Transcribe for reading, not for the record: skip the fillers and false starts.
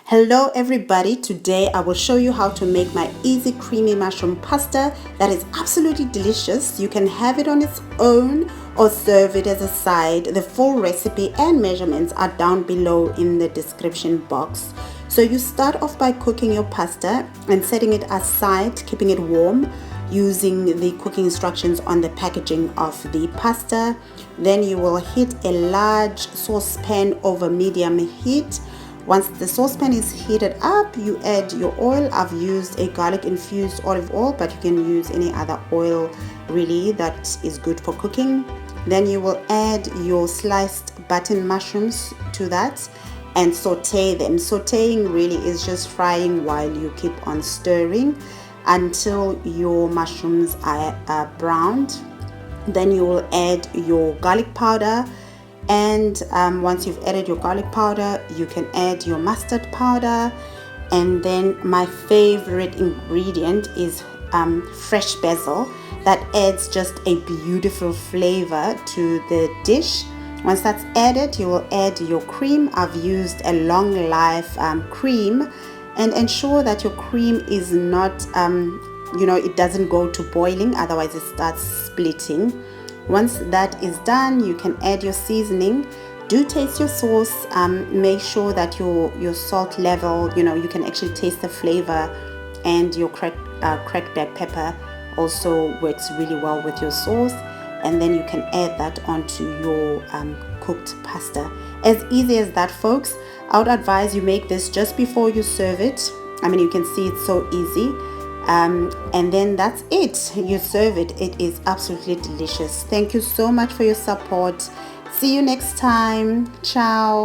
Hello everybody, today I will show you how to make my easy creamy mushroom pasta that is absolutely delicious. You can have it on its own or serve it as a side. The full recipe and measurements are down below in the description box. So you start off by cooking your pasta and setting it aside, keeping it warm using the cooking instructions on the packaging of the pasta. Then you will heat a large saucepan over medium heat. Once the saucepan is heated up, you add your oil. I've used a garlic infused olive oil, but you can use any other oil really that is good for cooking. Then you will add your sliced button mushrooms to that and saute them. Sauteing really is just frying while you keep on stirring until your mushrooms are browned. Then you will add your garlic powder, and once you've added your garlic powder, you can add your mustard powder. And then my favorite ingredient is fresh basil. That adds just a beautiful flavor to the dish. Once that's added, you will add your cream. I've used a long life cream, and ensure that your cream is not it doesn't go to boiling, otherwise it starts splitting. Once that is done, you can add your seasoning. Do taste your sauce. Make sure that your salt level, you can actually taste the flavor, and your cracked black pepper also works really well with your sauce. And then you can add that onto your cooked pasta. As easy as that, folks. I would advise you make this just before you serve it. I mean, you can see it's so easy. And then that's it. You serve it. It is absolutely delicious. Thank you so much for your support. See you next time. Ciao.